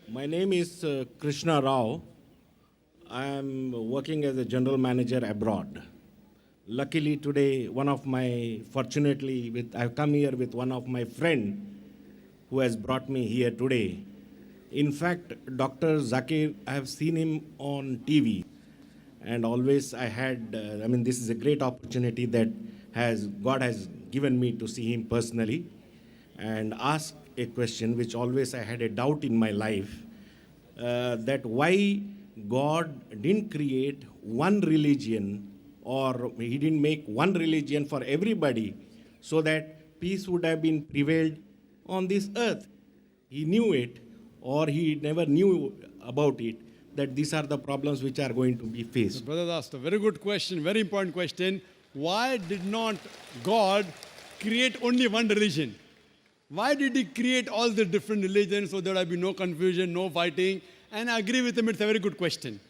My name is Krishna Rao. I am working as a general manager abroad. Luckily today, I've come here with one of my friend who has brought me here today. In fact, Dr. Zakir, I have seen him on TV, and always this is a great opportunity that God has given me to see him personally and ask a question which always I had a doubt in my life, that why God didn't create one religion, or he didn't make one religion for everybody so that peace would have been prevailed on this earth. He knew it, or he never knew about it, that these are the problems which are going to be faced. Brother asked a very good question, very important question. Why did not God create only one religion? Why did he create all the different religions so there would be no confusion, no fighting? And I agree with him, it's a very good question.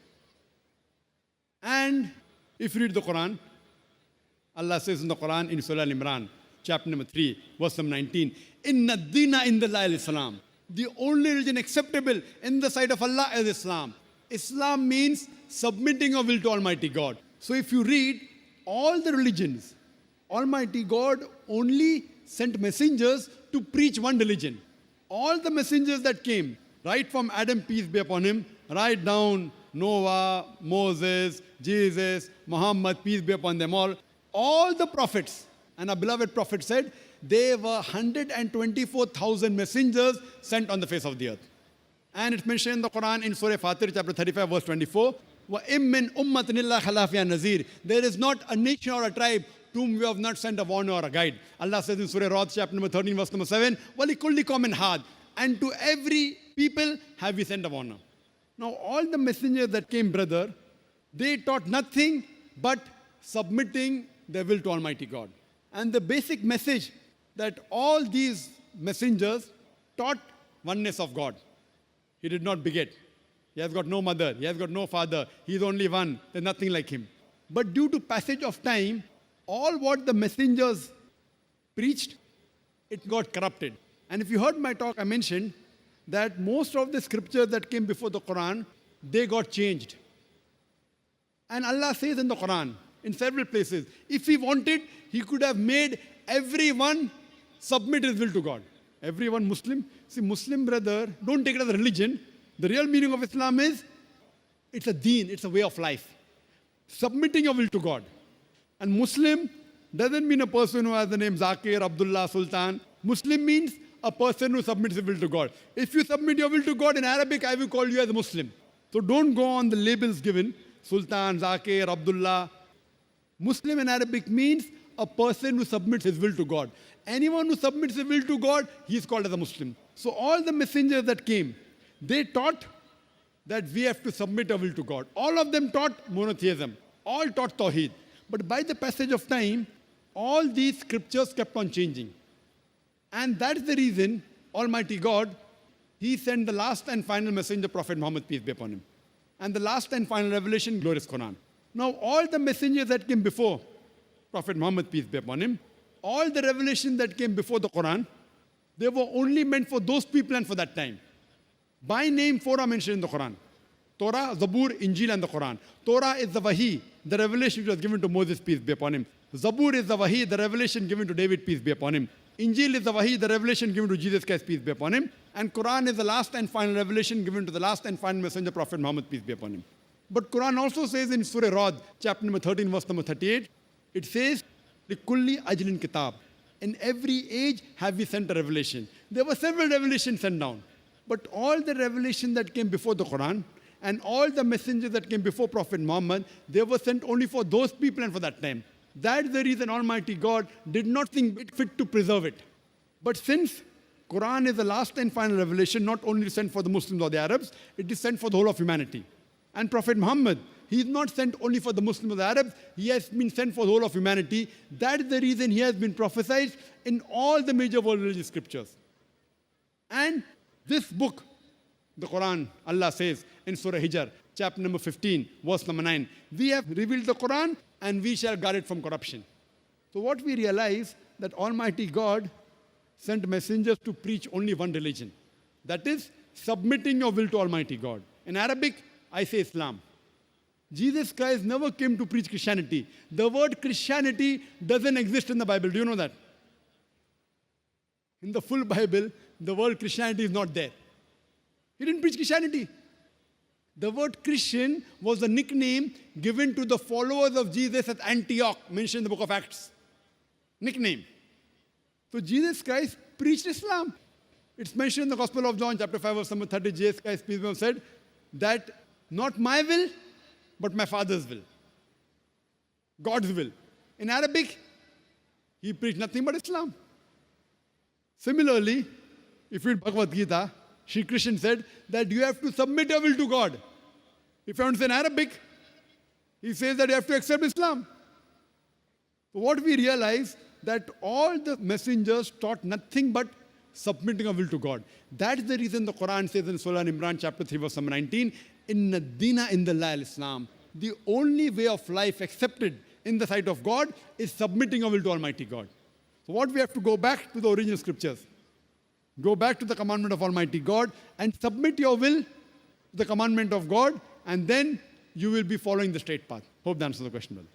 And if you read the Quran, Allah says in the Quran in Surah Al-Imran, chapter number 3, verse number 19, Inna dina indallahi al-Islam. The only religion acceptable in the sight of Allah is Islam. Islam means submitting your will to Almighty God. So if you read all the religions, Almighty God only sent messengers to preach one religion. All the messengers that came, right from Adam, peace be upon him, right down Noah, Moses, Jesus, Muhammad, peace be upon them all the prophets, and our beloved prophet said, there were 124,000 messengers sent on the face of the earth. And it's mentioned in the Quran in Surah Fatir, chapter 35, verse 24, وَإِم مِّنْ أُمَّةٍ إِلَّا خَلَا فِيهَا نَذِيرٌ. There is not a nation or a tribe to whom we have not sent a warner or a guide. Allah says in Surah Ra'd, chapter number 13, verse number 7, وَلِكُلِّ قَوْمٍ هَادٍ. And to every people have we sent a warner. Now all the messengers that came, brother, they taught nothing but submitting their will to Almighty God. And the basic message that all these messengers taught oneness of God. He did not beget. He has got no mother. He has got no father. He is only one. There's nothing like him. But due to passage of time, all what the messengers preached, it got corrupted. And if you heard my talk, I mentioned that most of the scriptures that came before the Quran, they got changed. And Allah says in the Quran, in several places, if He wanted, He could have made everyone submit his will to God. Everyone Muslim. See, Muslim brother, don't take it as a religion. The real meaning of Islam is, it's a deen, it's a way of life. Submitting your will to God. And Muslim doesn't mean a person who has the name Zakir, Abdullah, Sultan. Muslim means a person who submits his will to God. If you submit your will to God in Arabic, I will call you as a Muslim. So don't go on the labels given, Sultan, Zakir, Abdullah. Muslim in Arabic means a person who submits his will to God. Anyone who submits his will to God, he is called as a Muslim. So all the messengers that came, they taught that we have to submit our will to God. All of them taught monotheism. All taught Tawheed. But by the passage of time, all these scriptures kept on changing. And that's the reason Almighty God, He sent the last and final messenger, Prophet Muhammad, peace be upon him. And the last and final revelation, glorious Quran. Now all the messengers that came before Prophet Muhammad, peace be upon him, all the revelation that came before the Quran, they were only meant for those people and for that time. By name, 4 are mentioned in the Quran. Torah, Zabur, Injil, and the Quran. Torah is the Wahi, the revelation which was given to Moses, peace be upon him. Zabur is the Wahi, the revelation given to David, peace be upon him. Injil is the Wahi, the revelation given to Jesus Christ, peace be upon him. And Quran is the last and final revelation given to the last and final messenger, Prophet Muhammad, peace be upon him. But Quran also says in Surah Ra'd, chapter number 13, verse number 38, it says, لِكُلِّ أَجْلٍ kitab. In every age have we sent a revelation. There were several revelations sent down. But all the revelation that came before the Quran and all the messengers that came before Prophet Muhammad, they were sent only for those people and for that time. That's the reason Almighty God did not think it fit to preserve it. But since Quran is the last and final revelation, not only sent for the Muslims or the Arabs, it is sent for the whole of humanity. And Prophet Muhammad, he is not sent only for the Muslims or the Arabs, he has been sent for the whole of humanity. That is the reason he has been prophesied in all the major world religious scriptures. And this book, the Quran, Allah says in Surah Hijr, chapter number 15, verse number 9, we have revealed the Quran and we shall guard it from corruption. So what we realize, that Almighty God sent messengers to preach only one religion. That is, submitting your will to Almighty God. In Arabic, I say Islam. Jesus Christ never came to preach Christianity. The word Christianity doesn't exist in the Bible. Do you know that? In the full Bible, the word Christianity is not there. He didn't preach Christianity. The word Christian was a nickname given to the followers of Jesus at Antioch, mentioned in the book of Acts. Nickname. So Jesus Christ preached Islam. It's mentioned in the Gospel of John, chapter 5, verse number 30. Jesus Christ, peace be upon him, said that not my will, but my Father's will. God's will. In Arabic, he preached nothing but Islam. Similarly, if you read Bhagavad Gita, Sri Krishna said that you have to submit your will to God. If you understand Arabic, he says that you have to accept Islam. So what we realize, that all the messengers taught nothing but submitting our will to God. That is the reason the Quran says in Surah Al-Imran, chapter 3, verse number 19, Inna dina indallahi al-Islam. The only way of life accepted in the sight of God is submitting our will to Almighty God. So what we have to go back to the original scriptures. Go back to the commandment of Almighty God and submit your will to the commandment of God, and then you will be following the straight path. Hope that answers the question well.